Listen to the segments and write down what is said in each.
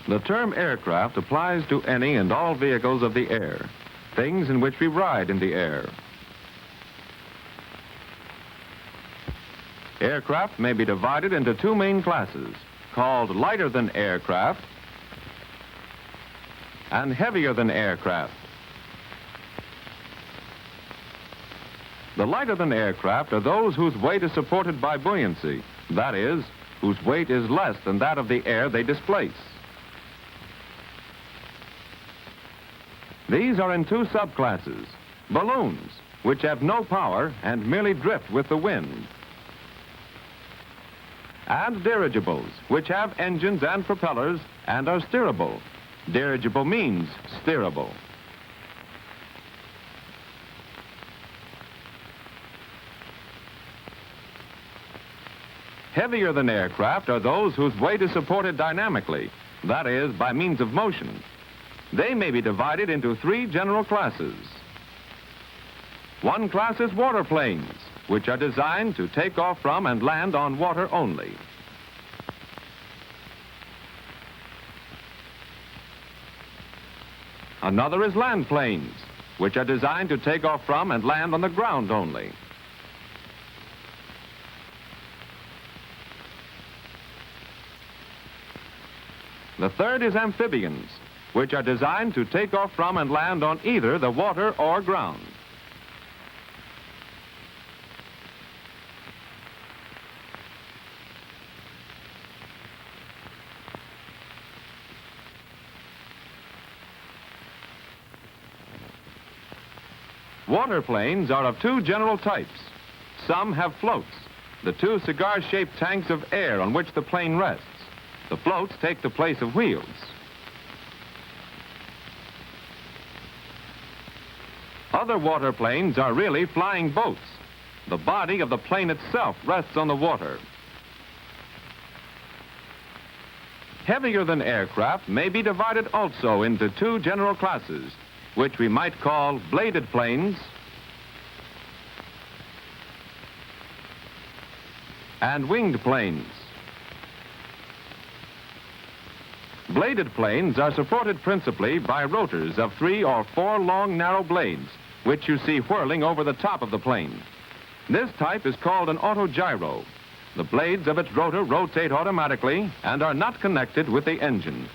The term aircraft applies to any and all vehicles of the air, things in which we ride in the air. Aircraft may be divided into two main classes, called lighter than aircraft and heavier than aircraft. The lighter than aircraft are those whose weight is supported by buoyancy, that is, whose weight is less than that of the air they displace. These are in two subclasses: balloons, which have no power and merely drift with the wind, and dirigibles, which have engines and propellers and are steerable. Dirigible means steerable. Heavier than aircraft are those whose weight is supported dynamically, that is, by means of motion. They may be divided into three general classes. One class is waterplanes, which are designed to take off from and land on water only. Another is land planes, which are designed to take off from and land on the ground only. The third is amphibians, which are designed to take off from and land on either the water or ground. Waterplanes are of two general types. Some have floats, the two cigar-shaped tanks of air on which the plane rests. The floats take the place of wheels. Other waterplanes are really flying boats. The body of the plane itself rests on the water. Heavier than aircraft may be divided also into two general classes, which we might call bladed planes and winged planes. Bladed planes are supported principally by rotors of 3 or 4 long, narrow blades, which you see whirling over the top of the plane. This type is called an autogyro. The blades of its rotor rotate automatically and are not connected with the engine.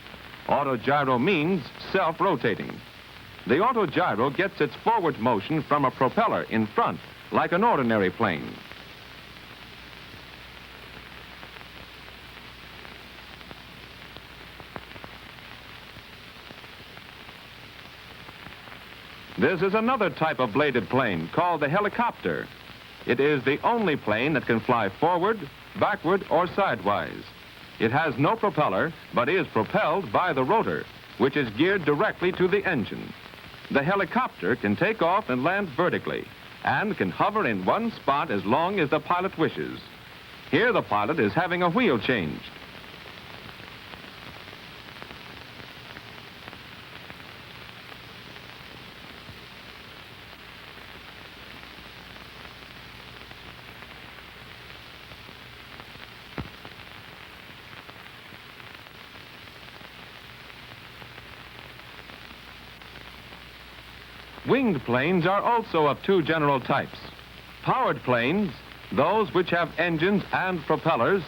Autogyro means self-rotating. The autogyro gets its forward motion from a propeller in front, like an ordinary plane. This is another type of bladed plane called the helicopter. It is the only plane that can fly forward, backward, or sidewise. It has no propeller, but is propelled by the rotor, which is geared directly to the engine. The helicopter can take off and land vertically, and can hover in one spot as long as the pilot wishes. Here the pilot is having a wheel changed. Winged planes are also of two general types. Powered planes, those which have engines and propellers,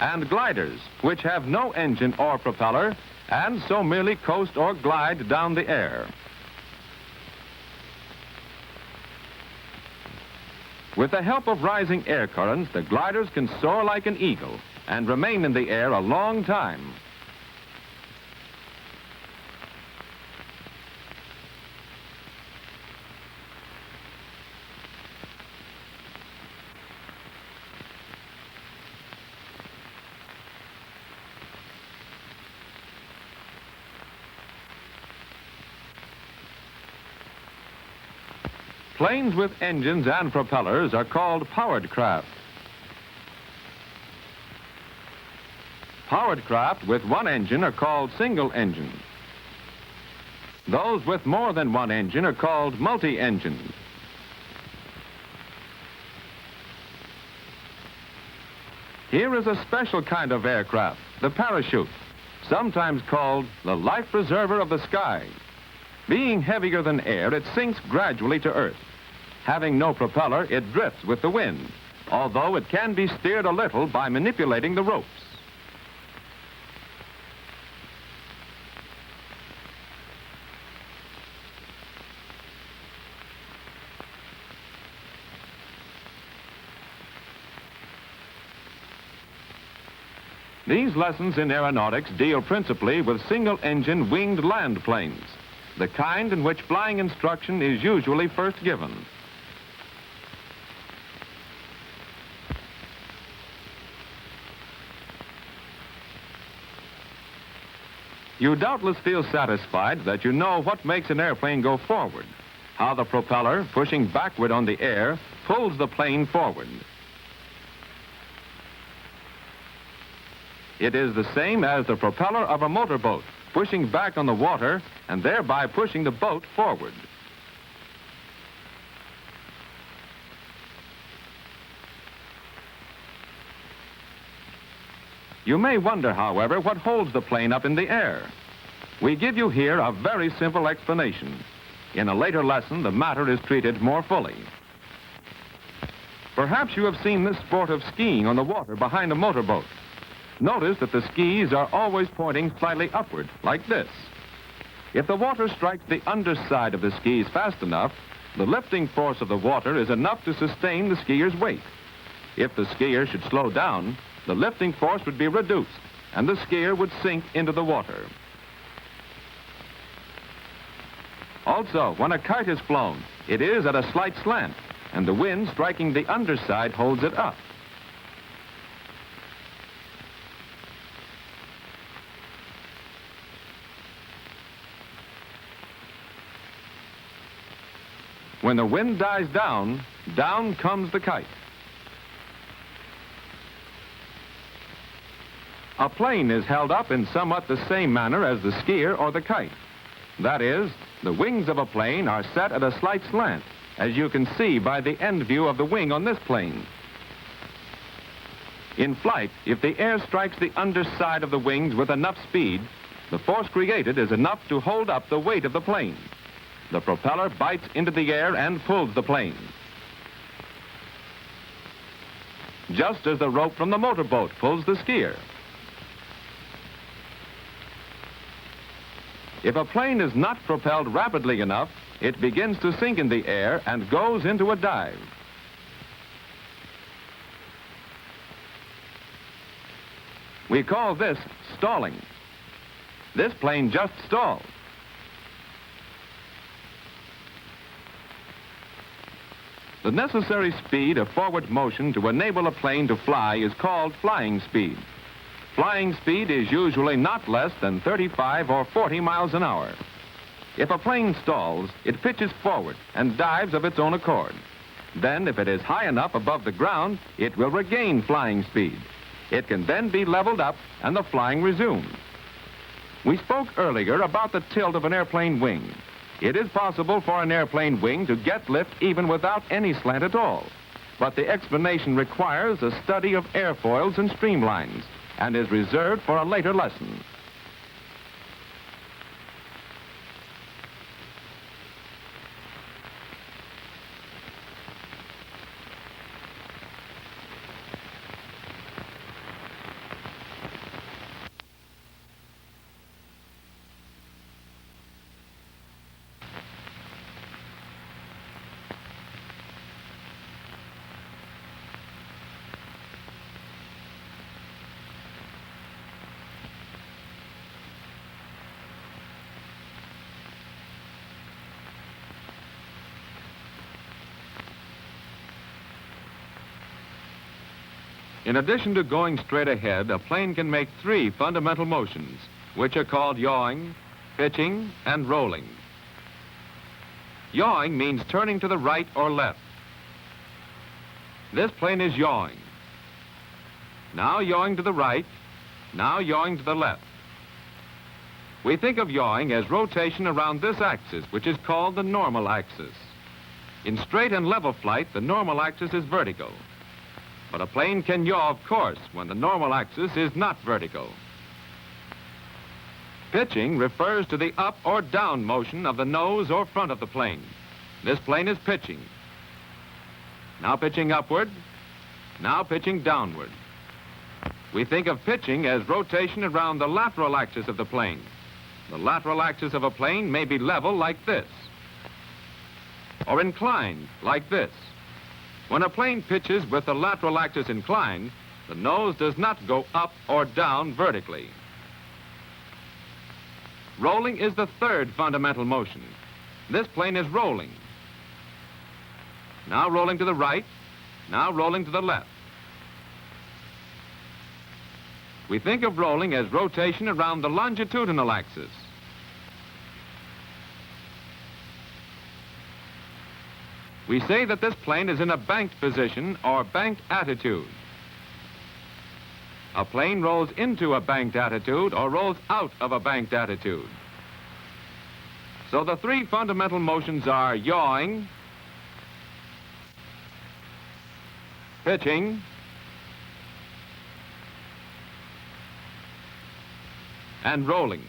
and gliders, which have no engine or propeller, and so merely coast or glide down the air. With the help of rising air currents, the gliders can soar like an eagle and remain in the air a long time. Planes with engines and propellers are called powered craft. Powered craft with one engine are called single engine. Those with more than one engine are called multi-engine. Here is a special kind of aircraft, the parachute, sometimes called the life preserver of the sky. Being heavier than air, it sinks gradually to Earth. Having no propeller, it drifts with the wind, although it can be steered a little by manipulating the ropes. These lessons in aeronautics deal principally with single-engine winged land planes, the kind in which flying instruction is usually first given. You doubtless feel satisfied that you know what makes an airplane go forward, how the propeller, pushing backward on the air, pulls the plane forward. It is the same as the propeller of a motorboat, pushing back on the water and thereby pushing the boat forward. You may wonder, however, what holds the plane up in the air. We give you here a very simple explanation. In a later lesson, the matter is treated more fully. Perhaps you have seen this sport of skiing on the water behind a motorboat. Notice that the skis are always pointing slightly upward, like this. If the water strikes the underside of the skis fast enough, the lifting force of the water is enough to sustain the skier's weight. If the skier should slow down, the lifting force would be reduced, and the skier would sink into the water. Also, when a kite is flown, it is at a slight slant, and the wind striking the underside holds it up. When the wind dies down, down comes the kite. A plane is held up in somewhat the same manner as the skier or the kite. That is, the wings of a plane are set at a slight slant, as you can see by the end view of the wing on this plane. In flight, if the air strikes the underside of the wings with enough speed, the force created is enough to hold up the weight of the plane. The propeller bites into the air and pulls the plane. Just as the rope from the motorboat pulls the skier. If a plane is not propelled rapidly enough, it begins to sink in the air and goes into a dive. We call this stalling. This plane just stalled. The necessary speed of forward motion to enable a plane to fly is called flying speed. Flying speed is usually not less than 35 or 40 miles an hour. If a plane stalls, it pitches forward and dives of its own accord. Then, if it is high enough above the ground, it will regain flying speed. It can then be leveled up and the flying resumed. We spoke earlier about the tilt of an airplane wing. It is possible for an airplane wing to get lift even without any slant at all. But the explanation requires a study of airfoils and streamlines and is reserved for a later lesson. In addition to going straight ahead, a plane can make three fundamental motions, which are called yawing, pitching, and rolling. Yawing means turning to the right or left. This plane is yawing. Now yawing to the right, now yawing to the left. We think of yawing as rotation around this axis, which is called the normal axis. In straight and level flight, the normal axis is vertical. But a plane can yaw, of course, when the normal axis is not vertical. Pitching refers to the up or down motion of the nose or front of the plane. This plane is pitching. Now pitching upward, now pitching downward. We think of pitching as rotation around the lateral axis of the plane. The lateral axis of a plane may be level like this, or inclined like this. When a plane pitches with the lateral axis inclined, the nose does not go up or down vertically. Rolling is the third fundamental motion. This plane is rolling. Now rolling to the right, now rolling to the left. We think of rolling as rotation around the longitudinal axis. We say that this plane is in a banked position or banked attitude. A plane rolls into a banked attitude or rolls out of a banked attitude. So the three fundamental motions are yawing, pitching, and rolling.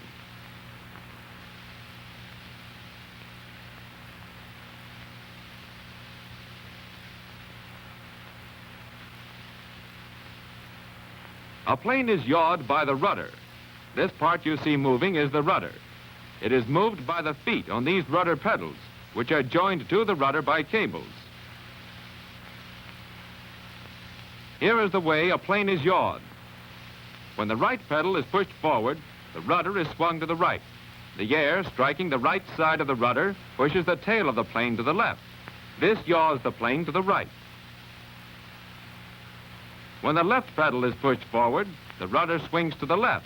A plane is yawed by the rudder. This part you see moving is the rudder. It is moved by the feet on these rudder pedals, which are joined to the rudder by cables. Here is the way a plane is yawed. When the right pedal is pushed forward, the rudder is swung to the right. The air striking the right side of the rudder pushes the tail of the plane to the left. This yaws the plane to the right. When the left pedal is pushed forward, the rudder swings to the left.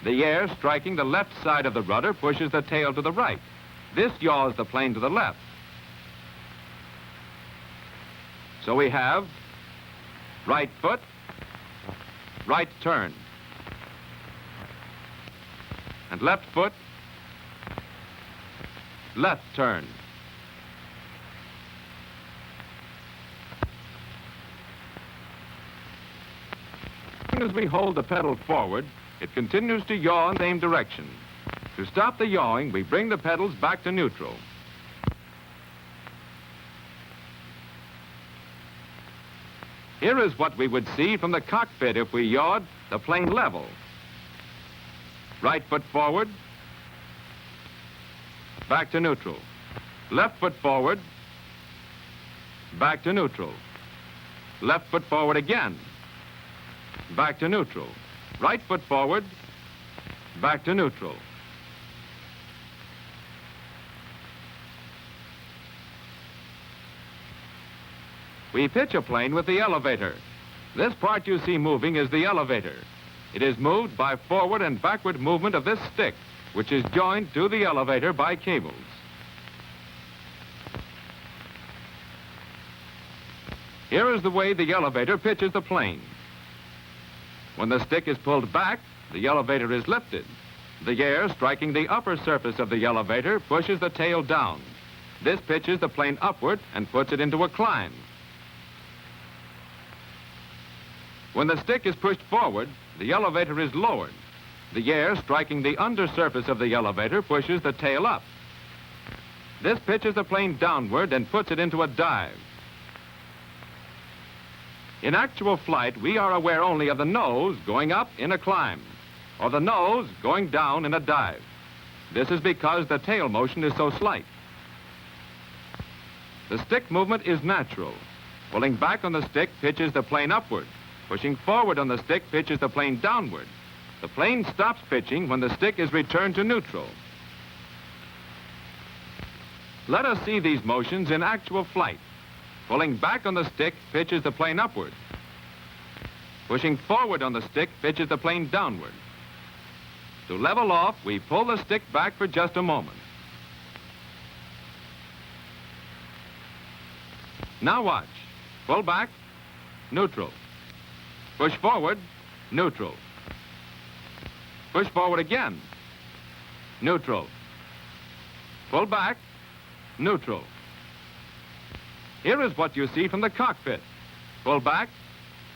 The air striking the left side of the rudder pushes the tail to the right. This yaws the plane to the left. So we have right foot, right turn, and left foot, left turn. As we hold the pedal forward, it continues to yaw in the same direction. To stop the yawing, we bring the pedals back to neutral. Here is what we would see from the cockpit if we yawed the plane level. Right foot forward, back to neutral. Left foot forward, back to neutral. Left foot forward again, back to neutral. Right foot forward, back to neutral. We pitch a plane with the elevator. This part you see moving is the elevator. It is moved by forward and backward movement of this stick, which is joined to the elevator by cables. Here is the way the elevator pitches the plane. When the stick is pulled back, the elevator is lifted. The air striking the upper surface of the elevator pushes the tail down. This pitches the plane upward and puts it into a climb. When the stick is pushed forward, the elevator is lowered. The air striking the undersurface of the elevator pushes the tail up. This pitches the plane downward and puts it into a dive. In actual flight, we are aware only of the nose going up in a climb, or the nose going down in a dive. This is because the tail motion is so slight. The stick movement is natural. Pulling back on the stick pitches the plane upward. Pushing forward on the stick pitches the plane downward. The plane stops pitching when the stick is returned to neutral. Let us see these motions in actual flight. Pulling back on the stick pitches the plane upward. Pushing forward on the stick pitches the plane downward. To level off, we pull the stick back for just a moment. Now watch. Pull back, neutral. Push forward, neutral. Push forward again, neutral. Pull back, neutral. Here is what you see from the cockpit. Pull back,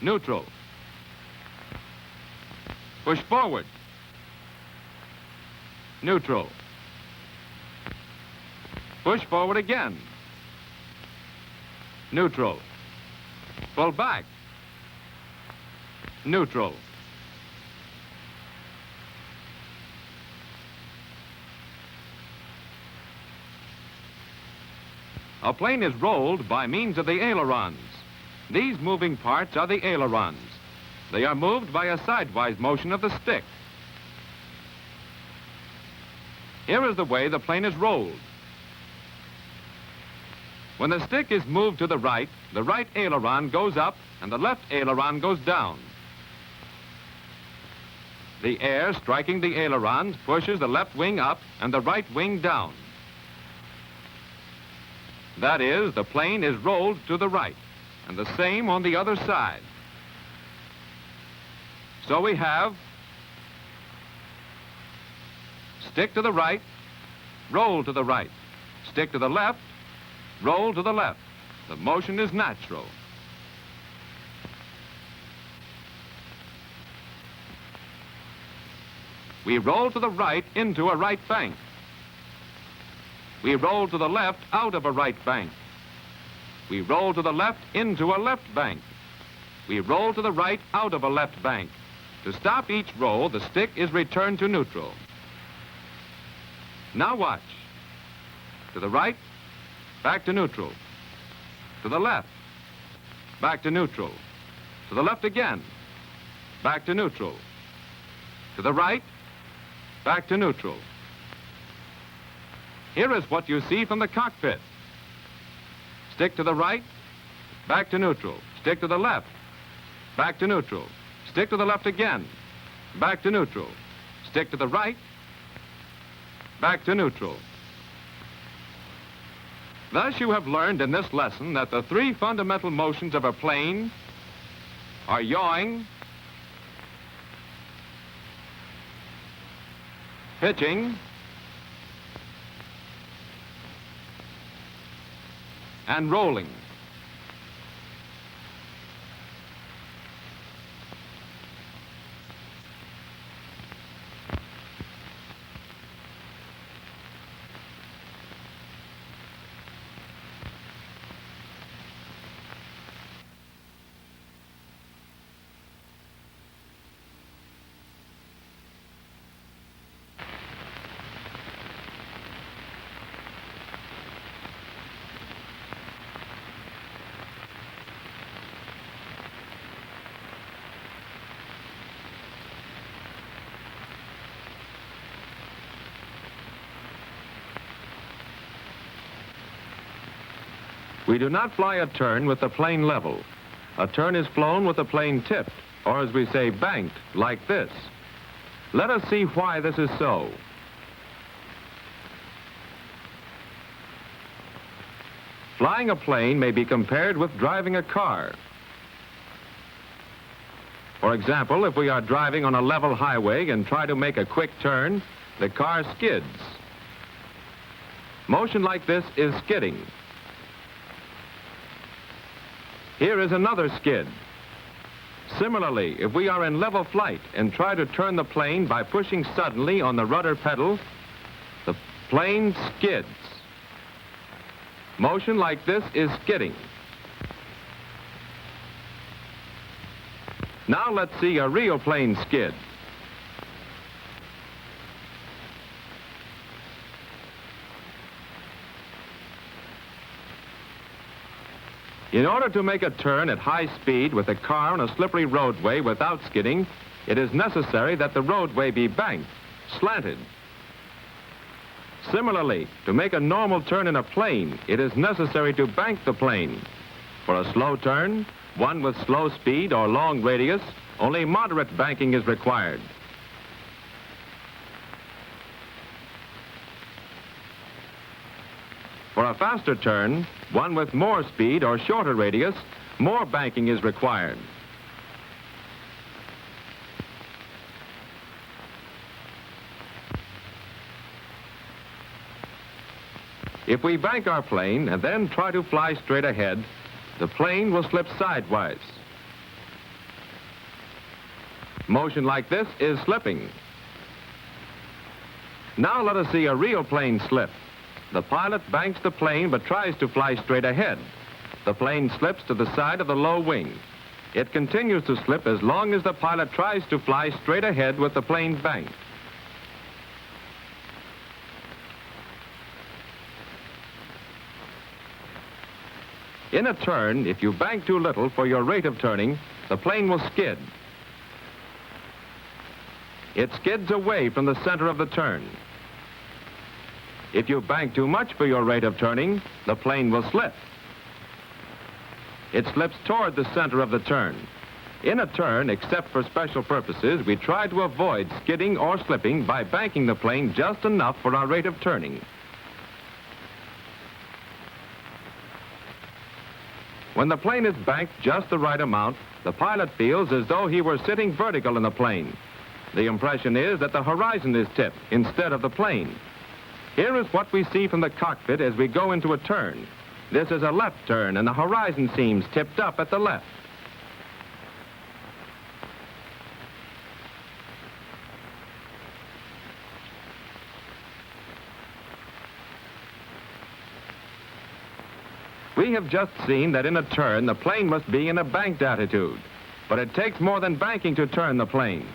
neutral. Push forward, neutral. Push forward again, neutral. Pull back, neutral. A plane is rolled by means of the ailerons. These moving parts are the ailerons. They are moved by a sidewise motion of the stick. Here is the way the plane is rolled. When the stick is moved to the right aileron goes up and the left aileron goes down. The air striking the ailerons pushes the left wing up and the right wing down. That is, the plane is rolled to the right, and the same on the other side. So we have stick to the right, roll to the right, stick to the left, roll to the left. The motion is natural. We roll to the right into a right bank. We roll to the left out of a right bank. We roll to the left into a left bank. We roll to the right out of a left bank. To stop each roll, the stick is returned to neutral. Now watch. To the right, back to neutral. To the left, back to neutral. To the left again, back to neutral. To the right, back to neutral. Here is what you see from the cockpit. Stick to the right, back to neutral. Stick to the left, back to neutral. Stick to the left again, back to neutral. Stick to the right, back to neutral. Thus you have learned in this lesson that the three fundamental motions of a plane are yawing, pitching, and rolling. We do not fly a turn with the plane level. A turn is flown with the plane tipped, or as we say, banked, like this. Let us see why this is so. Flying a plane may be compared with driving a car. For example, if we are driving on a level highway and try to make a quick turn, the car skids. Motion like this is skidding. Here is another skid. Similarly, if we are in level flight and try to turn the plane by pushing suddenly on the rudder pedal, the plane skids. Motion like this is skidding. Now let's see a real plane skid. In order to make a turn at high speed with a car on a slippery roadway without skidding, it is necessary that the roadway be banked, slanted. Similarly, to make a normal turn in a plane, it is necessary to bank the plane. For a slow turn, one with slow speed or long radius, only moderate banking is required. For a faster turn, one with more speed or shorter radius, more banking is required. If we bank our plane and then try to fly straight ahead, the plane will slip sidewise. Motion like this is slipping. Now let us see a real plane slip. The pilot banks the plane but tries to fly straight ahead. The plane slips to the side of the low wing. It continues to slip as long as the pilot tries to fly straight ahead with the plane banked. In a turn, if you bank too little for your rate of turning, the plane will skid. It skids away from the center of the turn. If you bank too much for your rate of turning, the plane will slip. It slips toward the center of the turn. In a turn, except for special purposes, we try to avoid skidding or slipping by banking the plane just enough for our rate of turning. When the plane is banked just the right amount, the pilot feels as though he were sitting vertical in the plane. The impression is that the horizon is tipped instead of the plane. Here is what we see from the cockpit as we go into a turn. This is a left turn, and the horizon seems tipped up at the left. We have just seen that in a turn, the plane must be in a banked attitude. But it takes more than banking to turn the plane.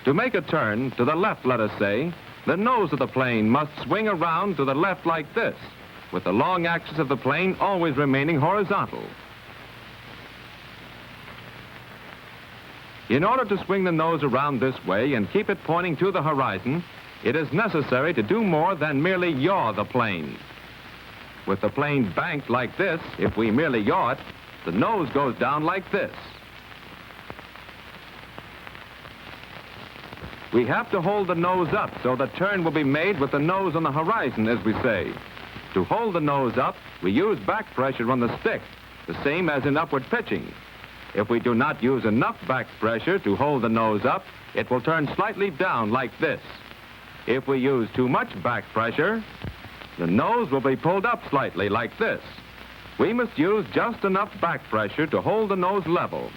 To make a turn to the left, let us say, the nose of the plane must swing around to the left like this, with the long axis of the plane always remaining horizontal. In order to swing the nose around this way and keep it pointing to the horizon, it is necessary to do more than merely yaw the plane. With the plane banked like this, if we merely yaw it, the nose goes down like this. We have to hold the nose up so the turn will be made with the nose on the horizon, as we say. To hold the nose up, we use back pressure on the stick, the same as in upward pitching. If we do not use enough back pressure to hold the nose up, it will turn slightly down like this. If we use too much back pressure, the nose will be pulled up slightly like this. We must use just enough back pressure to hold the nose level.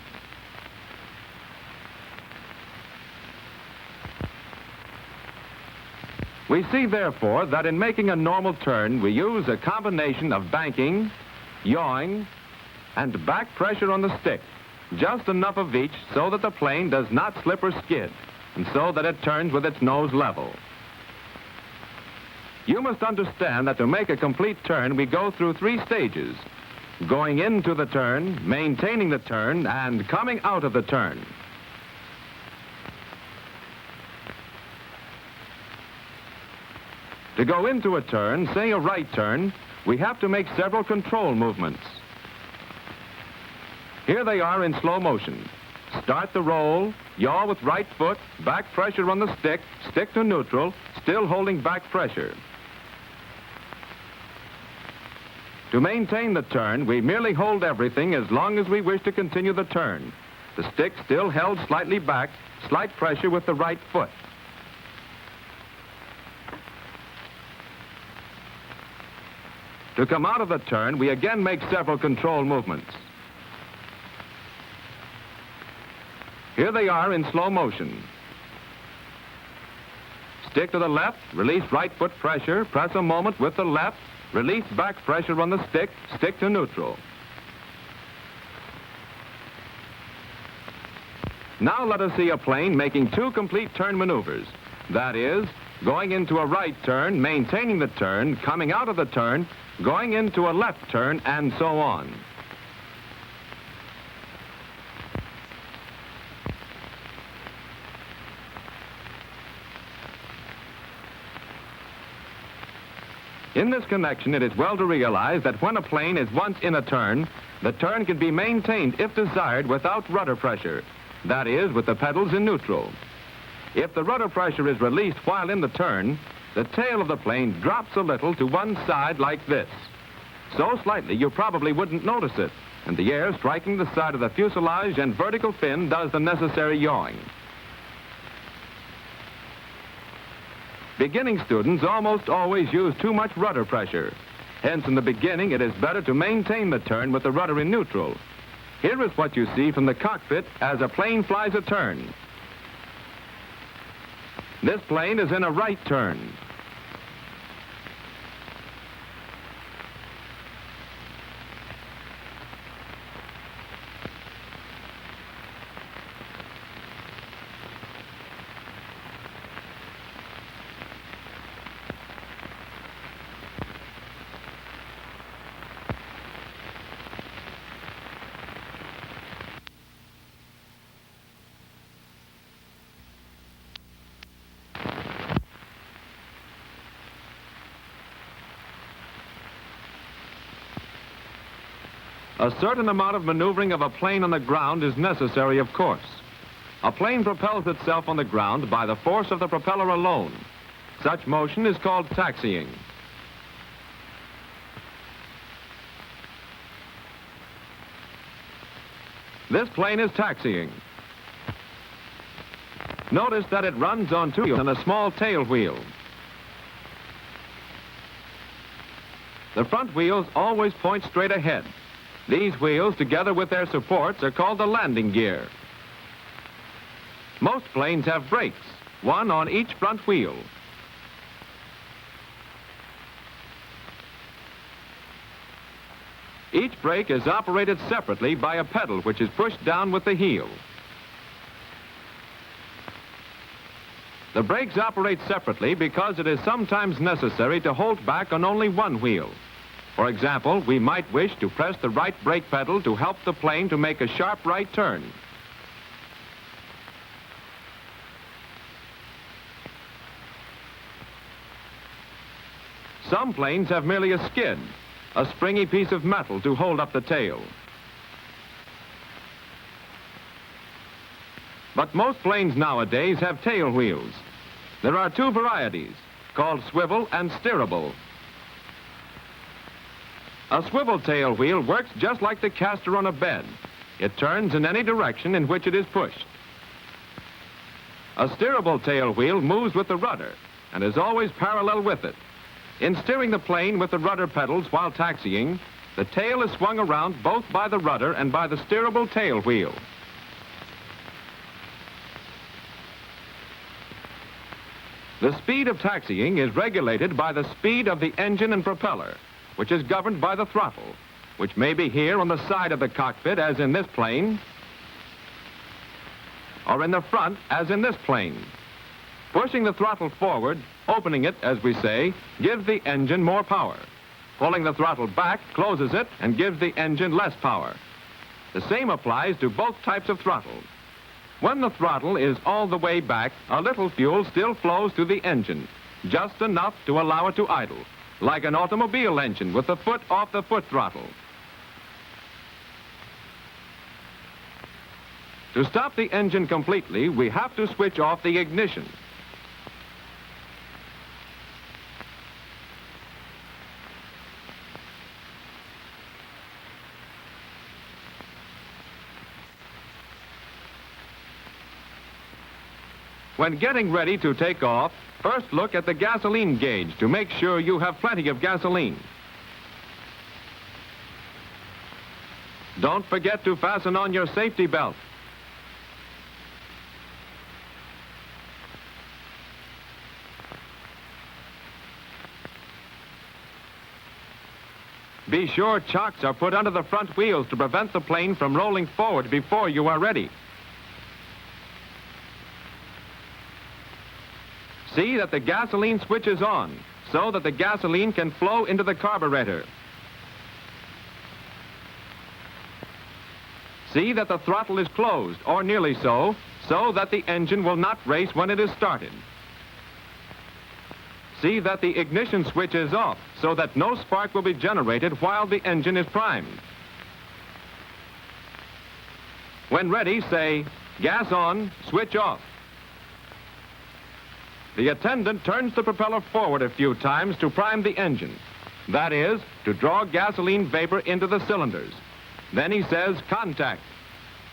We see, therefore, that in making a normal turn, we use a combination of banking, yawing, and back pressure on the stick, just enough of each so that the plane does not slip or skid, and so that it turns with its nose level. You must understand that to make a complete turn, we go through 3 stages: going into the turn, maintaining the turn, and coming out of the turn. To go into a turn, say a right turn, we have to make several control movements. Here they are in slow motion. Start the roll, yaw with right foot, back pressure on the stick, stick to neutral, still holding back pressure. To maintain the turn, we merely hold everything as long as we wish to continue the turn. The stick still held slightly back, slight pressure with the right foot. To come out of the turn, we again make several control movements. Here they are in slow motion. Stick to the left, release right foot pressure, press a moment with the left, release back pressure on the stick, stick to neutral. Now let us see a plane making 2 complete turn maneuvers. That is, going into a right turn, maintaining the turn, coming out of the turn, going into a left turn, and so on. In this connection, it is well to realize that when a plane is once in a turn, the turn can be maintained, if desired, without rudder pressure. That is, with the pedals in neutral. If the rudder pressure is released while in the turn, the tail of the plane drops a little to one side like this. So slightly you probably wouldn't notice it, and the air striking the side of the fuselage and vertical fin does the necessary yawing. Beginning students almost always use too much rudder pressure. Hence, in the beginning, it is better to maintain the turn with the rudder in neutral. Here is what you see from the cockpit as a plane flies a turn. This plane is in a right turn. A certain amount of maneuvering of a plane on the ground is necessary, of course. A plane propels itself on the ground by the force of the propeller alone. Such motion is called taxiing. This plane is taxiing. Notice that it runs on two wheels and a small tail wheel. The front wheels always point straight ahead. These wheels, together with their supports, are called the landing gear. Most planes have brakes, one on each front wheel. Each brake is operated separately by a pedal which is pushed down with the heel. The brakes operate separately because it is sometimes necessary to hold back on only one wheel. For example, we might wish to press the right brake pedal to help the plane to make a sharp right turn. Some planes have merely a skid, a springy piece of metal to hold up the tail. But most planes nowadays have tail wheels. There are two varieties, called swivel and steerable. A swivel tail wheel works just like the caster on a bed. It turns in any direction in which it is pushed. A steerable tail wheel moves with the rudder and is always parallel with it. In steering the plane with the rudder pedals while taxiing, the tail is swung around both by the rudder and by the steerable tail wheel. The speed of taxiing is regulated by the speed of the engine and propeller, which is governed by the throttle, which may be here on the side of the cockpit, as in this plane, or in the front, as in this plane. Pushing the throttle forward, opening it, as we say, gives the engine more power. Pulling the throttle back closes it and gives the engine less power. The same applies to both types of throttle. When the throttle is all the way back, a little fuel still flows through the engine, just enough to allow it to idle, like an automobile engine with the foot off the foot throttle. To stop the engine completely, we have to switch off the ignition. When getting ready to take off, first look at the gasoline gauge to make sure you have plenty of gasoline. Don't forget to fasten on your safety belt. Be sure chocks are put under the front wheels to prevent the plane from rolling forward before you are ready. See that the gasoline switch is on, so that the gasoline can flow into the carburetor. See that the throttle is closed, or nearly so that the engine will not race when it is started. See that the ignition switch is off, so that no spark will be generated while the engine is primed. When ready, say, gas on, switch off. The attendant turns the propeller forward a few times to prime the engine. That is, to draw gasoline vapor into the cylinders. Then he says, contact.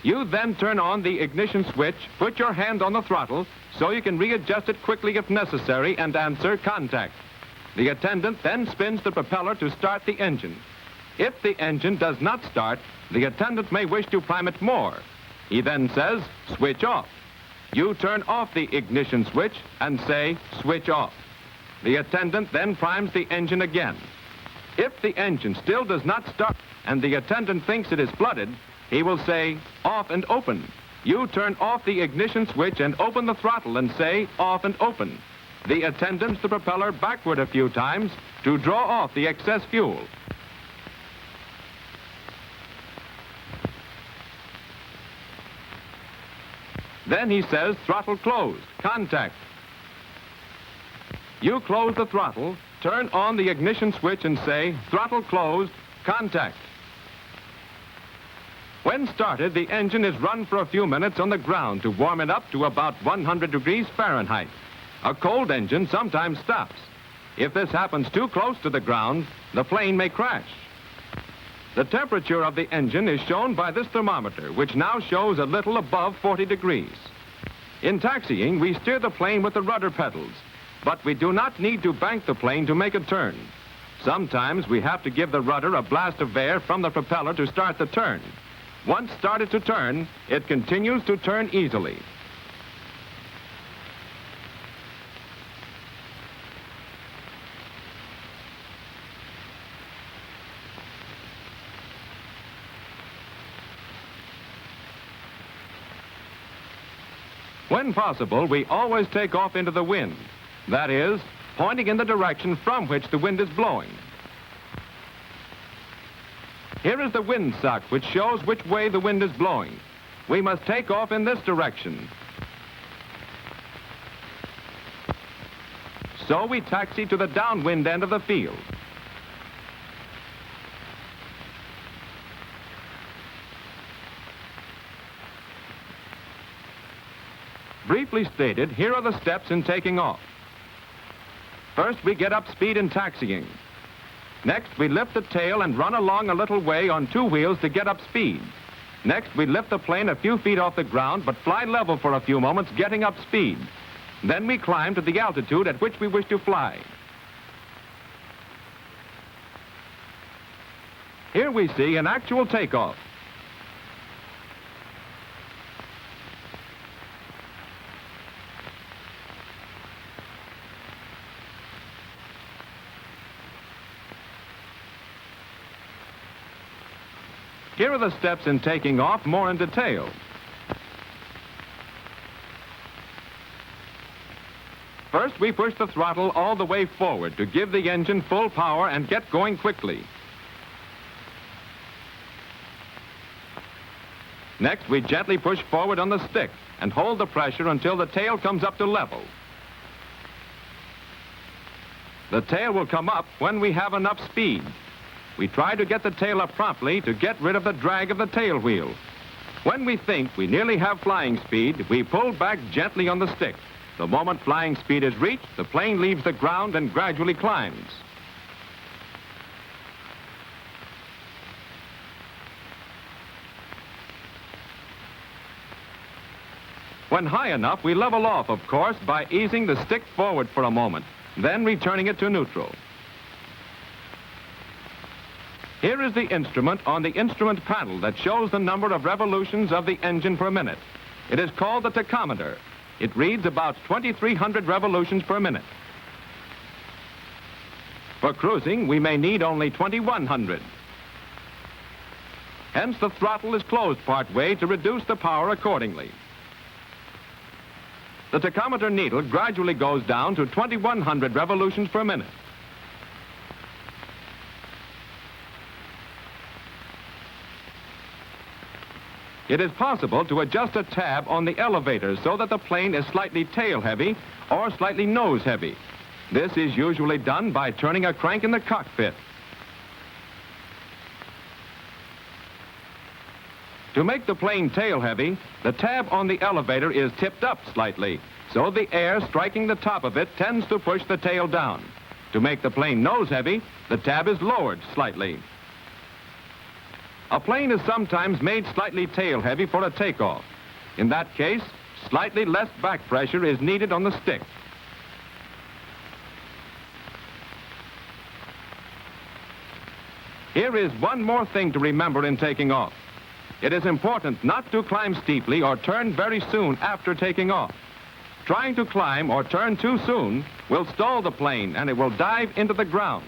You then turn on the ignition switch, put your hand on the throttle, so you can readjust it quickly if necessary, and answer contact. The attendant then spins the propeller to start the engine. If the engine does not start, the attendant may wish to prime it more. He then says, switch off. You turn off the ignition switch and say, switch off. The attendant then primes the engine again. If the engine still does not start and the attendant thinks it is flooded, he will say, off and open. You turn off the ignition switch and open the throttle and say, off and open. The attendant the propeller backward a few times to draw off the excess fuel. Then he says, throttle closed, contact. You close the throttle, turn on the ignition switch and say, throttle closed, contact. When started, the engine is run for a few minutes on the ground to warm it up to about 100 degrees Fahrenheit. A cold engine sometimes stops. If this happens too close to the ground, the plane may crash. The temperature of the engine is shown by this thermometer, which now shows a little above 40 degrees. In taxiing, we steer the plane with the rudder pedals, but we do not need to bank the plane to make a turn. Sometimes we have to give the rudder a blast of air from the propeller to start the turn. Once started to turn, it continues to turn easily. When possible, we always take off into the wind. That is, pointing in the direction from which the wind is blowing. Here is the wind sock, which shows which way the wind is blowing. We must take off in this direction. So we taxi to the downwind end of the field. Briefly stated, here are the steps in taking off. First, we get up speed in taxiing. Next, we lift the tail and run along a little way on two wheels to get up speed. Next, we lift the plane a few feet off the ground, but fly level for a few moments, getting up speed. Then we climb to the altitude at which we wish to fly. Here we see an actual takeoff. Here are the steps in taking off more in detail. First, we push the throttle all the way forward to give the engine full power and get going quickly. Next, we gently push forward on the stick and hold the pressure until the tail comes up to level. The tail will come up when we have enough speed. We try to get the tail up promptly to get rid of the drag of the tail wheel. When we think we nearly have flying speed, we pull back gently on the stick. The moment flying speed is reached, the plane leaves the ground and gradually climbs. When high enough, we level off, of course, by easing the stick forward for a moment, then returning it to neutral. Here is the instrument on the instrument panel that shows the number of revolutions of the engine per minute. It is called the tachometer. It reads about 2,300 revolutions per minute. For cruising, we may need only 2,100. Hence, the throttle is closed part way to reduce the power accordingly. The tachometer needle gradually goes down to 2,100 revolutions per minute. It is possible to adjust a tab on the elevator so that the plane is slightly tail-heavy or slightly nose-heavy. This is usually done by turning a crank in the cockpit. To make the plane tail-heavy, the tab on the elevator is tipped up slightly, so the air striking the top of it tends to push the tail down. To make the plane nose-heavy, the tab is lowered slightly. A plane is sometimes made slightly tail-heavy for a takeoff. In that case, slightly less back pressure is needed on the stick. Here is one more thing to remember in taking off. it is important not to climb steeply or turn very soon after taking off. Trying to climb or turn too soon will stall the plane and it will dive into the ground.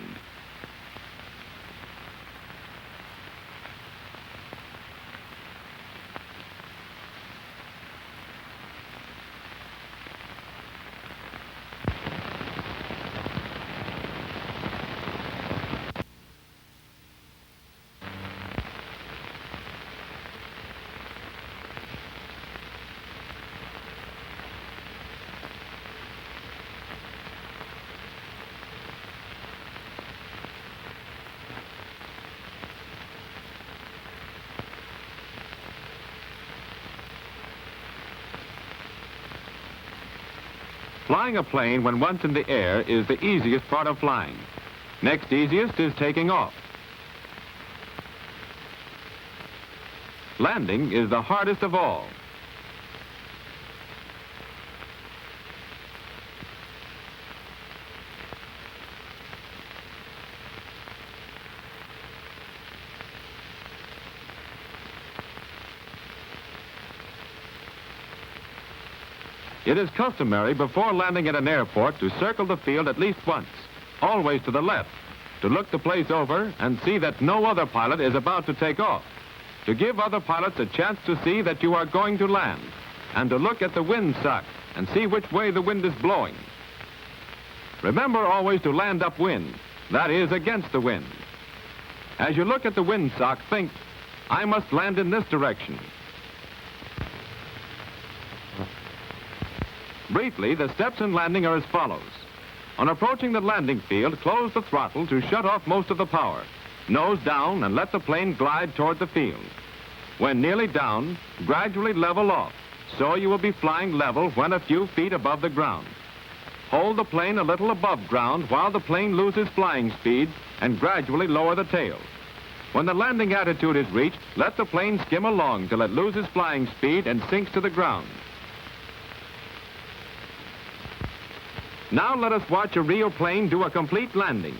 Flying a plane when once in the air is the easiest part of flying. Next easiest is taking off. Landing is the hardest of all. It is customary before landing at an airport to circle the field at least once, always to the left, to look the place over and see that no other pilot is about to take off, to give other pilots a chance to see that you are going to land, and to look at the wind sock and see which way the wind is blowing. Remember always to land upwind, that is, against the wind. As you look at the wind sock, think, I must land in this direction. Briefly, the steps in landing are as follows. On approaching the landing field, close the throttle to shut off most of the power. Nose down and let the plane glide toward the field. When nearly down, gradually level off, so you will be flying level when a few feet above the ground. Hold the plane a little above ground while the plane loses flying speed and gradually lower the tail. When the landing attitude is reached, let the plane skim along till it loses flying speed and sinks to the ground. Now let us watch a real plane do a complete landing.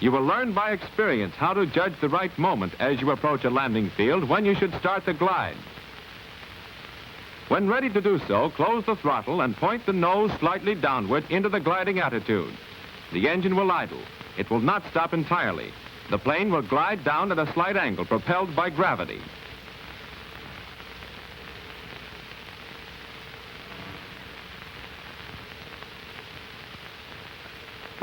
You will learn by experience how to judge the right moment as you approach a landing field when you should start the glide. When ready to do so, close the throttle and point the nose slightly downward into the gliding attitude. The engine will idle. It will not stop entirely. The plane will glide down at a slight angle, propelled by gravity.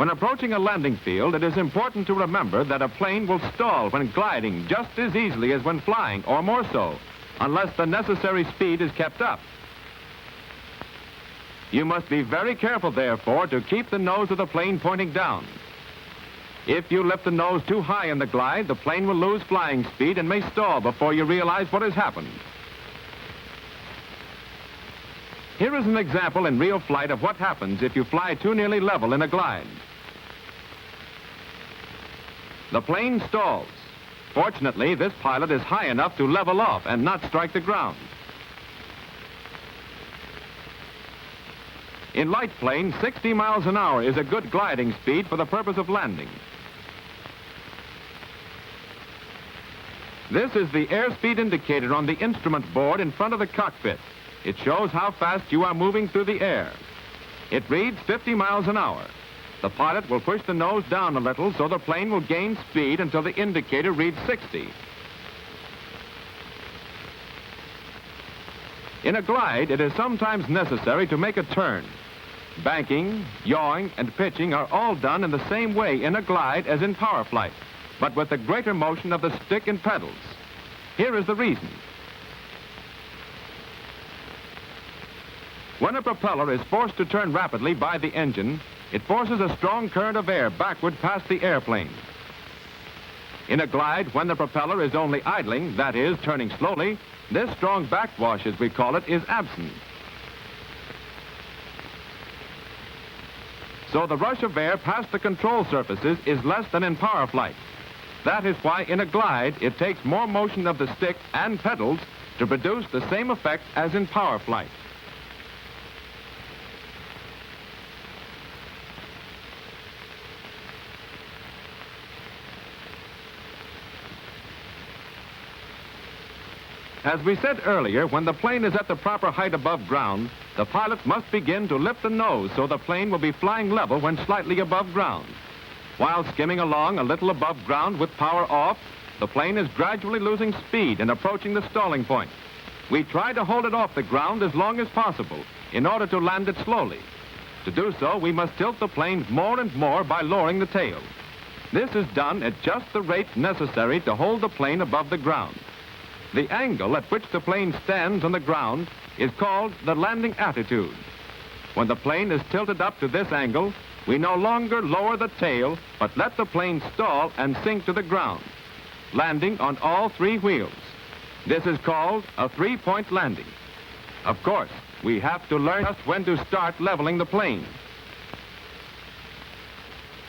When approaching a landing field, it is important to remember that a plane will stall when gliding just as easily as when flying, or more so, unless the necessary speed is kept up. You must be very careful, therefore, to keep the nose of the plane pointing down. If you lift the nose too high in the glide, the plane will lose flying speed and may stall before you realize what has happened. Here is an example in real flight of what happens if you fly too nearly level in a glide. The plane stalls. Fortunately, this pilot is high enough to level off and not strike the ground. In light planes, 60 miles an hour is a good gliding speed for the purpose of landing. This is the airspeed indicator on the instrument board in front of the cockpit. It shows how fast you are moving through the air. It reads 50 miles an hour. The pilot will push the nose down a little so the plane will gain speed until the indicator reads 60. In a glide, it is sometimes necessary to make a turn. Banking, yawing, and pitching are all done in the same way in a glide as in power flight, but with the greater motion of the stick and pedals. Here is the reason. When a propeller is forced to turn rapidly by the engine, it forces a strong current of air backward past the airplane. In a glide, when the propeller is only idling, that is, turning slowly, this strong backwash, as we call it, is absent. So the rush of air past the control surfaces is less than in power flight. That is why in a glide, it takes more motion of the stick and pedals to produce the same effect as in power flight. As we said earlier, when the plane is at the proper height above ground, the pilot must begin to lift the nose so the plane will be flying level when slightly above ground. While skimming along a little above ground with power off, the plane is gradually losing speed and approaching the stalling point. We try to hold it off the ground as long as possible in order to land it slowly. To do so, we must tilt the plane more and more by lowering the tail. This is done at just the rate necessary to hold the plane above the ground. The angle at which the plane stands on the ground is called the landing attitude. When the plane is tilted up to this angle, we no longer lower the tail, but let the plane stall and sink to the ground, landing on all three wheels. This is called a three-point landing. Of course, we have to learn just when to start leveling the plane.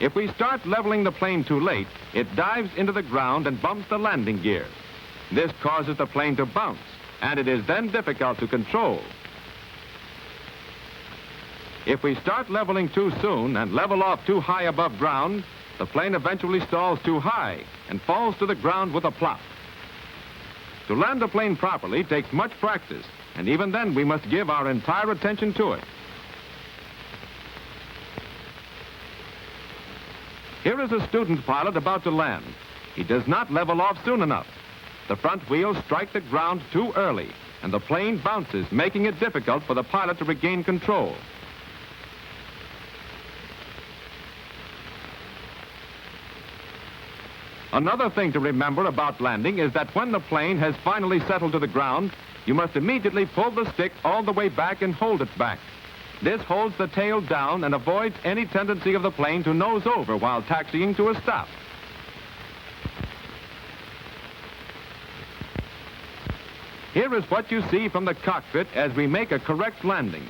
If we start leveling the plane too late, it dives into the ground and bumps the landing gear. This causes the plane to bounce, and it is then difficult to control. If we start leveling too soon and level off too high above ground, the plane eventually stalls too high and falls to the ground with a plop. To land a plane properly takes much practice, and even then we must give our entire attention to it. Here is a student pilot about to land. He does not level off soon enough. The front wheels strike the ground too early, and the plane bounces, making it difficult for the pilot to regain control. Another thing to remember about landing is that when the plane has finally settled to the ground, you must immediately pull the stick all the way back and hold it back. This holds the tail down and avoids any tendency of the plane to nose over while taxiing to a stop. Here is what you see from the cockpit as we make a correct landing.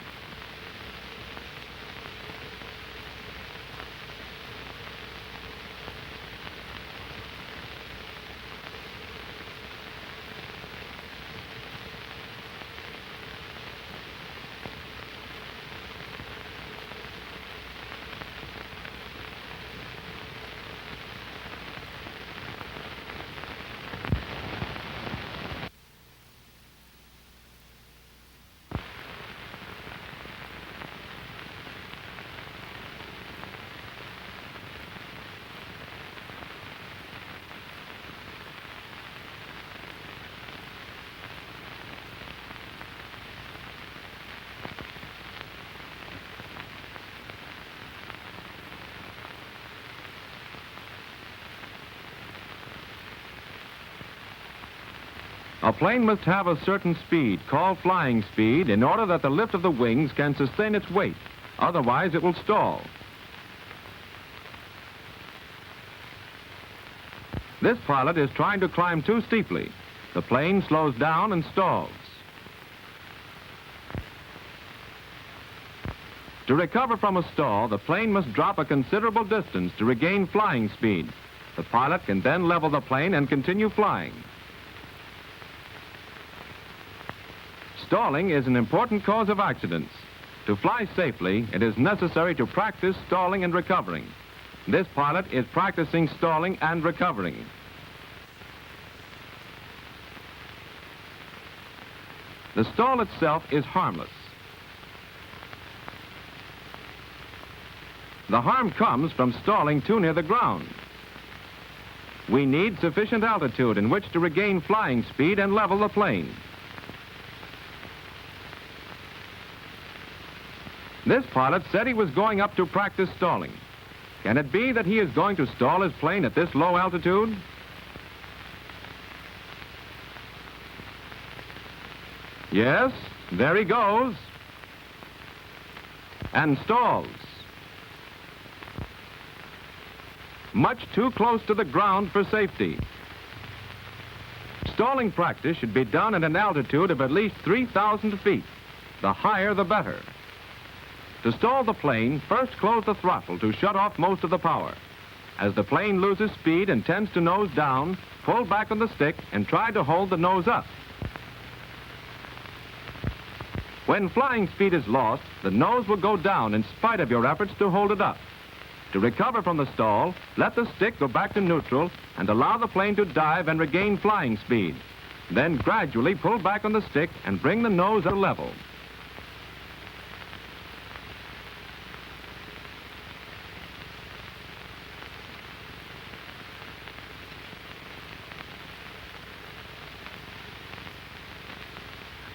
A plane must have a certain speed, called flying speed, in order that the lift of the wings can sustain its weight. Otherwise, it will stall. This pilot is trying to climb too steeply. The plane slows down and stalls. To recover from a stall, the plane must drop a considerable distance to regain flying speed. The pilot can then level the plane and continue flying. Stalling is an important cause of accidents. To fly safely, it is necessary to practice stalling and recovering. This pilot is practicing stalling and recovering. The stall itself is harmless. The harm comes from stalling too near the ground. We need sufficient altitude in which to regain flying speed and level the plane. This pilot said he was going up to practice stalling. Can it be that he is going to stall his plane at this low altitude? Yes, there he goes. And stalls. much too close to the ground for safety. Stalling practice should be done at an altitude of at least 3,000 feet. The higher, the better. To stall the plane, first close the throttle to shut off most of the power. As the plane loses speed and tends to nose down, pull back on the stick and try to hold the nose up. When flying speed is lost, the nose will go down in spite of your efforts to hold it up. To recover from the stall, let the stick go back to neutral and allow the plane to dive and regain flying speed. Then gradually pull back on the stick and bring the nose at a level.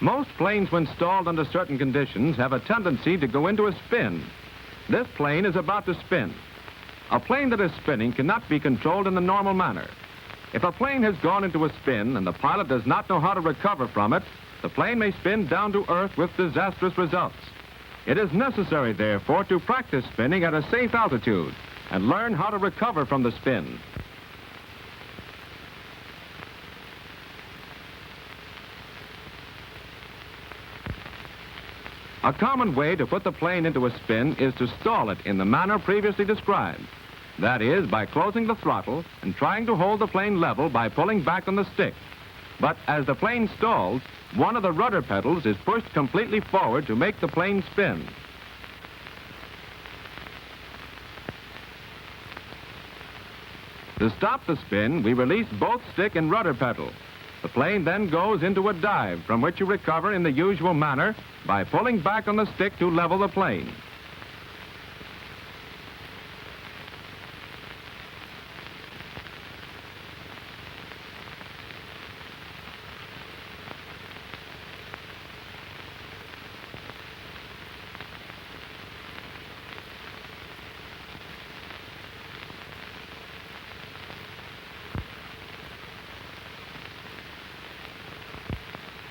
Most planes, when stalled under certain conditions, have a tendency to go into a spin. This plane is about to spin. A plane that is spinning cannot be controlled in the normal manner. If a plane has gone into a spin and the pilot does not know how to recover from it, the plane may spin down to earth with disastrous results. It is necessary, therefore, to practice spinning at a safe altitude and learn how to recover from the spin. A common way to put the plane into a spin is to stall it in the manner previously described. That is, by closing the throttle and trying to hold the plane level by pulling back on the stick. But as the plane stalls, one of the rudder pedals is pushed completely forward to make the plane spin. To stop the spin, we release both stick and rudder pedal. The plane then goes into a dive from which you recover in the usual manner by pulling back on the stick to level the plane.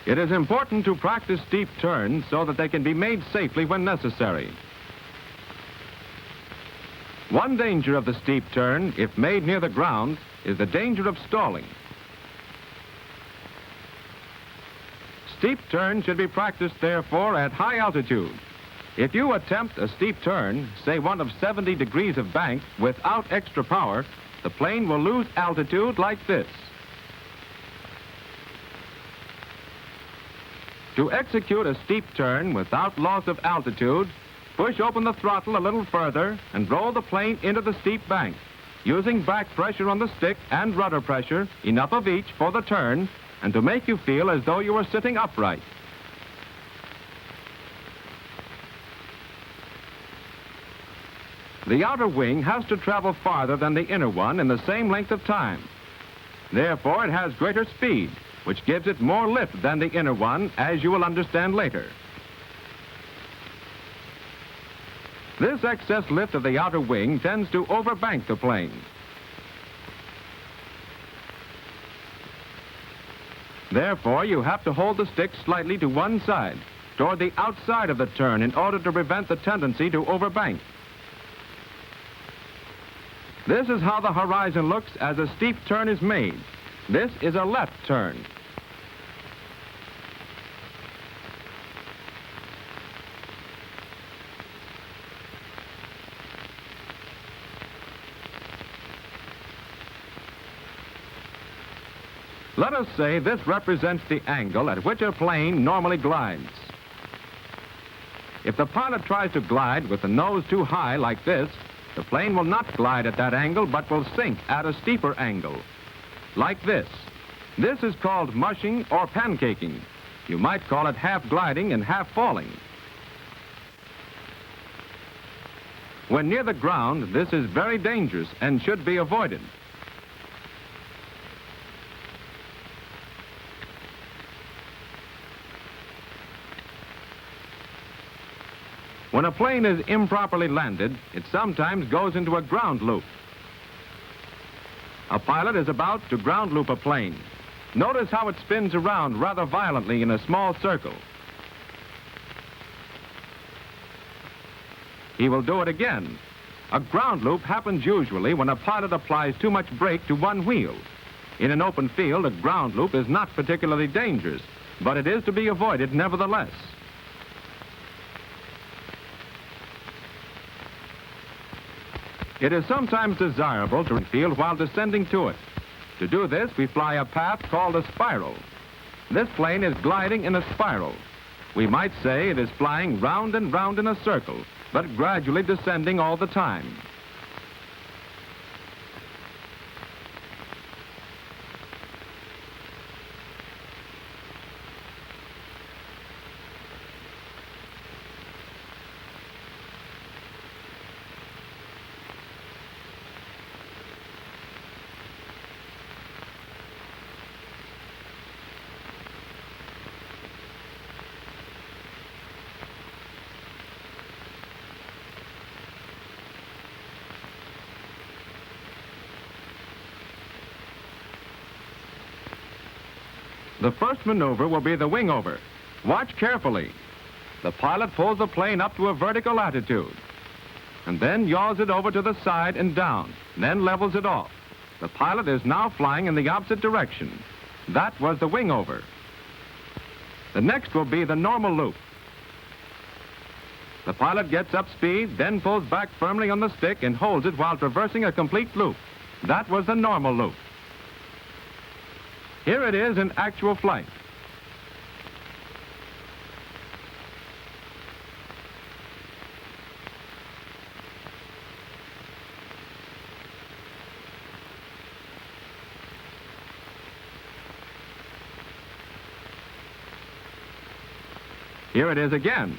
It is important to practice steep turns so that they can be made safely when necessary. One danger of the steep turn, if made near the ground, is the danger of stalling. Steep turns should be practiced, therefore, at high altitude. If you attempt a steep turn, say one of 70 degrees of bank, without extra power, the plane will lose altitude like this. To execute a steep turn without loss of altitude, push open the throttle a little further and roll the plane into the steep bank, using back pressure on the stick and rudder pressure, enough of each for the turn, and to make you feel as though you were sitting upright. The outer wing has to travel farther than the inner one in the same length of time. Therefore, it has greater speed, which gives it more lift than the inner one, as you will understand later. This excess lift of the outer wing tends to overbank the plane. Therefore, you have to hold the stick slightly to one side, toward the outside of the turn, in order to prevent the tendency to overbank. This is how the horizon looks as a steep turn is made. This is a left turn. Let us say this represents the angle at which a plane normally glides. If the pilot tries to glide with the nose too high like this, the plane will not glide at that angle, but will sink at a steeper angle, like this. This is called mushing or pancaking. You might call it half gliding and half falling. When near the ground, this is very dangerous and should be avoided. When a plane is improperly landed, it sometimes goes into a ground loop. A pilot is about to ground loop a plane. Notice how it spins around rather violently in a small circle. He will do it again. A ground loop happens usually when a pilot applies too much brake to one wheel. In an open field, a ground loop is not particularly dangerous, but it is to be avoided nevertheless. It is sometimes desirable to field while descending to it. To do this, we fly a path called a spiral. This plane is gliding in a spiral. We might say it is flying round and round in a circle, but gradually descending all the time. The first maneuver will be the wing over. Watch carefully. The pilot pulls the plane up to a vertical attitude, and then yaws it over to the side and down, then levels it off. The pilot is now flying in the opposite direction. That was the wing over. The next will be the normal loop. The pilot gets up speed, then pulls back firmly on the stick and holds it while traversing a complete loop. That was the normal loop. Here it is in actual flight. Here it is again.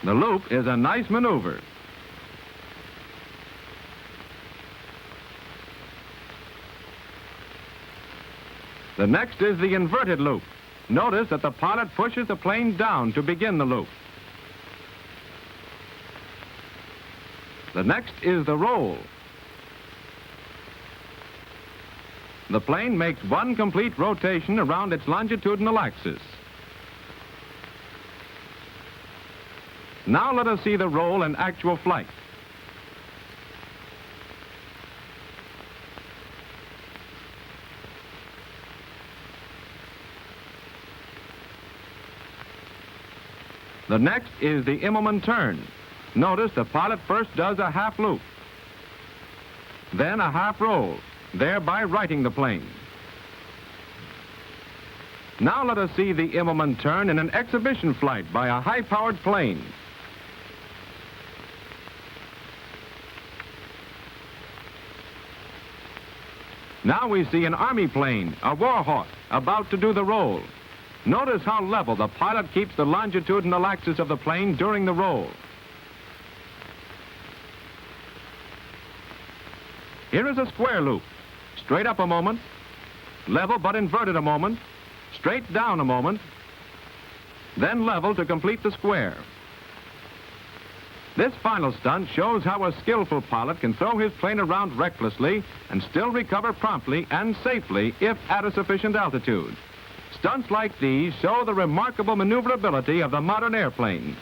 The loop is a nice maneuver. The next is the inverted loop. Notice that the pilot pushes the plane down to begin the loop. The next is the roll. The plane makes one complete rotation around its longitudinal axis. Now let us see the roll in actual flight. The next is the Immelman turn. Notice the pilot first does a half loop, then a half roll, thereby righting the plane. Now let us see the Immelman turn in an exhibition flight by a high-powered plane. Now we see an Army plane, a Warhawk, about to do the roll. Notice how level the pilot keeps the longitudinal axis of the plane during the roll. Here is a square loop. Straight up a moment, level but inverted a moment, straight down a moment, then level to complete the square. This final stunt shows how a skillful pilot can throw his plane around recklessly and still recover promptly and safely if at a sufficient altitude. Stunts like these show the remarkable maneuverability of the modern airplane.